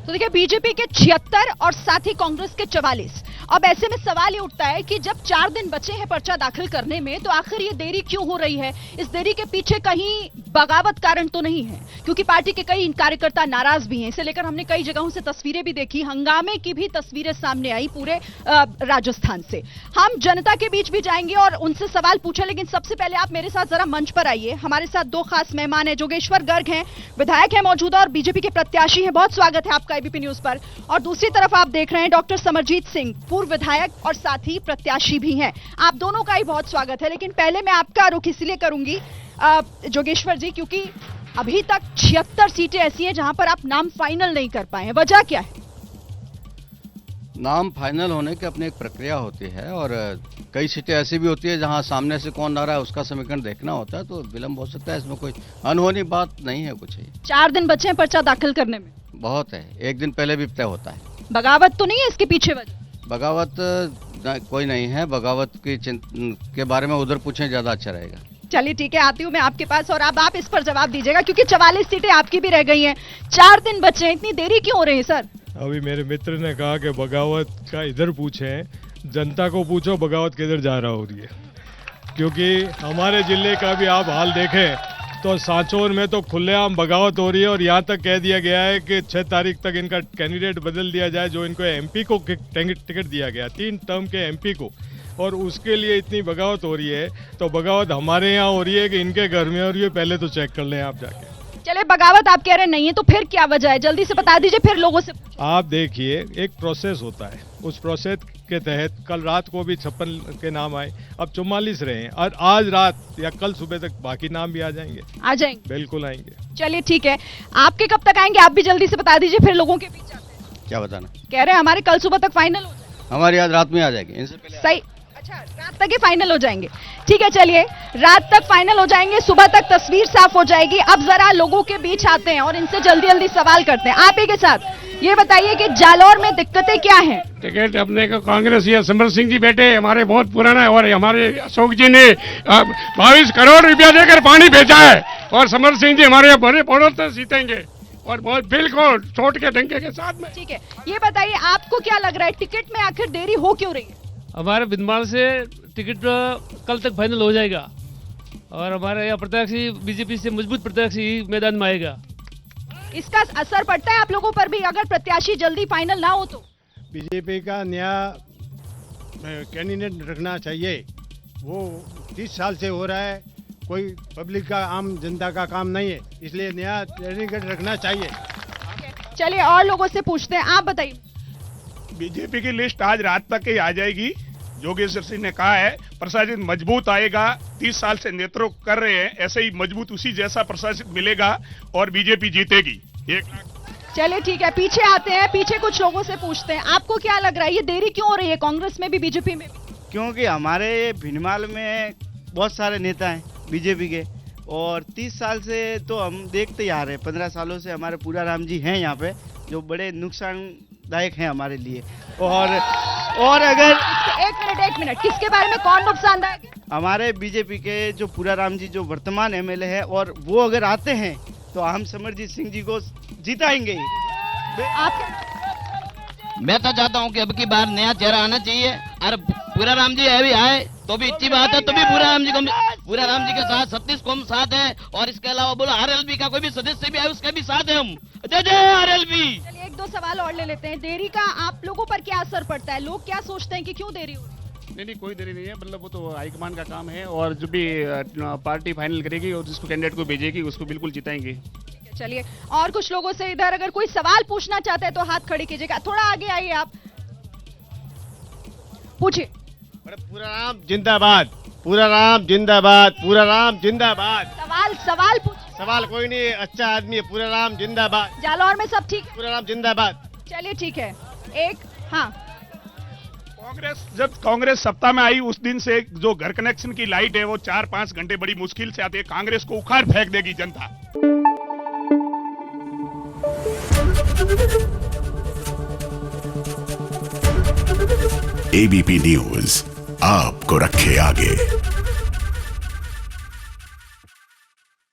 तो देखिए, बीजेपी के 76 और साथ ही कांग्रेस के 44। अब ऐसे में सवाल ये उठता है कि जब 4 दिन बचे हैं पर्चा दाखिल करने में, तो आखिर ये देरी क्यों हो रही है? इस देरी के पीछे कहीं बगावत कारण तो नहीं है? क्योंकि पार्टी के कई कार्यकर्ता नाराज भी हैं। इसे लेकर हमने कई जगहों से तस्वीरें भी देखी, हंगामे की भी तस्वीरें सामने आई पूरे राजस्थान से। हम जनता के बीच भी जाएंगे और उनसे सवाल पूछे, लेकिन सबसे पहले आप मेरे साथ जरा मंच पर आइए। हमारे साथ 2 खास मेहमान हैं। जोगेश्वर गर्ग हैं, विधायक हैं मौजूदा और बीजेपी के प्रत्याशी हैं। बहुत स्वागत है आपका एबीपी न्यूज पर। और दूसरी तरफ आप देख रहे हैं डॉक्टर समरजीत सिंह, पूर्व विधायक और साथ ही प्रत्याशी भी हैं। आप दोनों का ही बहुत स्वागत है। लेकिन पहले मैं आपका रुख इसलिए करूंगी जोगेश्वर जी, क्योंकि अभी तक 76 सीटें ऐसी हैं जहां पर आप नाम फाइनल नहीं कर पाए हैं। वजह क्या है? नाम फाइनल होने की अपनी एक प्रक्रिया होती है और कई सीटें ऐसी भी होती है जहां सामने से कौन आ रहा है उसका समीकरण देखना होता है, तो विलंब हो सकता है। इसमें कोई अनहोनी बात नहीं है कुछ ही। 4 दिन बचे हैं पर्चा दाखिल करने में। बहुत है, एक दिन पहले भी तय होता है। बगावत तो नहीं है इसके पीछे? वजह बगावत कोई नहीं है। बगावत के बारे में उधर पूछें, ज्यादा अच्छा रहेगा। चलिए ठीक है, आती हूँ मैं आपके पास और अब आप इस पर जवाब दीजिएगा, क्योंकि 44 सीटें आपकी भी रह गई हैं। 4 दिन बचे हैं, इतनी देरी क्यों हो रही है सर? अभी मेरे मित्र ने कहा कि बगावत का इधर पूछें, जनता को पूछो बगावत किधर जा रहा हो रही है। क्योंकि हमारे जिले का भी आप हाल देखें तो सांचौर में तो खुलेआम बगावत हो रही है और यहाँ तक कह दिया गया है कि 6 तारीख तक इनका कैंडिडेट बदल दिया जाए, जो इनको एमपी को टिकट दिया गया, 3 टर्म के एमपी को, और उसके लिए इतनी बगावत हो रही है। तो बगावत हमारे यहाँ हो रही है कि इनके घर में हो रही है? पहले तो चेक कर लें आप जाके। चले, बगावत आप कह रहे नहीं है, तो फिर क्या वजह है? जल्दी से बता दीजिए, फिर लोगों से। आप देखिए, एक प्रोसेस होता है, उस प्रोसेस के तहत कल रात को भी 56 के नाम आए, अब 44 रहे हैं और आज रात या कल सुबह तक बाकी नाम भी आ जाएंगे। आ जाएंगे? बिल्कुल आएंगे। चलिए ठीक है, आपके कब तक आएंगे? आप भी जल्दी से बता दीजिए, फिर लोगों के बीच जाते हैं। क्या बताना? कह रहे हैं हमारे कल सुबह तक फाइनल हो जाए। हमारी आज रात में आ जाएगी, इनसे पहले। सही, अच्छा, रात तक ही फाइनल हो जाएंगे। ठीक है, चलिए, रात तक फाइनल हो जाएंगे, सुबह तक तस्वीर साफ हो जाएगी। अब जरा लोगों के बीच आते हैं और इनसे जल्दी जल्दी सवाल करते हैं। आप ही के साथ ये बताइए कि जालौर में दिक्कतें क्या हैं? टिकट अपने को कांग्रेस या समर सिंह जी बैठे, हमारे बहुत पुराना है, और हमारे अशोक जी ने 22 करोड़ रुपया देकर पानी भेजा है, और समर सिंह जी हमारे बड़े पड़ोस से जीतेंगे और बहुत बिल्कुल चोट के डंके के साथ में। ठीक है, ये बताइए आपको क्या लग रहा है, टिकट में आखिर देरी हो क्यों रही है? हमारे विद्यमान से टिकट कल तक फाइनल हो जाएगा और हमारे यहाँ प्रत्याशी बीजेपी से मजबूत प्रत्याशी मैदान में आएगा। इसका असर पड़ता है आप लोगों पर भी, अगर प्रत्याशी जल्दी फाइनल ना हो तो? बीजेपी का नया कैंडिडेट रखना चाहिए। वो 30 साल से हो रहा है, कोई पब्लिक का, आम जनता का काम नहीं है, इसलिए नया कैंडिडेट रखना चाहिए। चलिए और लोगों से पूछते हैं, आप बताइए। बीजेपी की लिस्ट आज रात तक ही आ जाएगी। योगेश्वर सिंह ने कहा है प्रशासन मजबूत आएगा, 30 साल से नेतृत्व कर रहे हैं, ऐसे ही मजबूत उसी जैसा प्रशासन मिलेगा और बीजेपी जीतेगी 1 लाख। चलिए ठीक है, पीछे आते हैं, पीछे कुछ लोगों से पूछते हैं, आपको क्या लग रहा है ये देरी क्यों हो रही है, कांग्रेस में भी बीजेपी में भी? क्योंकि हमारे भिनमाल में बहुत सारे नेता हैं बीजेपी के, और 30 साल से तो हम देखते ही आ रहे हैं, 15 सालों से हमारे पूरा राम जी हैं यहाँ पे, जो बड़े नुकसानदायक हैं हमारे लिए। और अगर एक मिनट, किसके बारे में, कौन नुकसानदायक है? हमारे बीजेपी के जो पूरा राम जी जो वर्तमान एमएलए है, और वो अगर आते हैं तो हम समरजीत सिंह जी को जिताएंगे। मैं तो चाहता हूँ कि अब की बार नया चेहरा आना चाहिए, और पूरा राम जी अभी आए तो भी अच्छी बात है, तो भी पूरा राम जी के साथ 36 कौम साथ है, और इसके अलावा बोलो आरएलबी का कोई भी सदस्य भी आए उसके भी साथ है हम। जय जय आरएलबी। चलिए 1-2 सवाल और ले लेते हैं। देरी का आप लोगों पर क्या असर पड़ता है? लोग क्या सोचते हैं कि क्यों देरी हो रही है? नहीं, कोई देरी नहीं है, मतलब वो तो हाईकमान का काम है, और जो भी पार्टी फाइनल करेगी और जिसको कैंडिडेट को भेजेगी उसको बिल्कुल जिताएंगे। चलिए और कुछ लोगों से इधर अगर कोई सवाल पूछना चाहते हैं तो हाथ खड़े कीजिएगा, थोड़ा आगे आइए, आप पूछिए। पूरा राम जिंदाबाद, पूरा राम जिंदाबाद, पूरा राम जिंदाबाद। सवाल पूछिए। सवाल कोई नहीं, अच्छा आदमी है, पूरा राम जिंदाबाद। जालौर में सब ठीक है? पूरा राम जिंदाबाद। चलिए ठीक है, हाँ, जब कांग्रेस सत्ता में आई उस दिन से जो घर कनेक्शन की लाइट है वो 4-5 घंटे बड़ी मुश्किल से आती है, कांग्रेस को उखाड़ फेंक देगी जनता। एबीपी न्यूज आपको रखे आगे।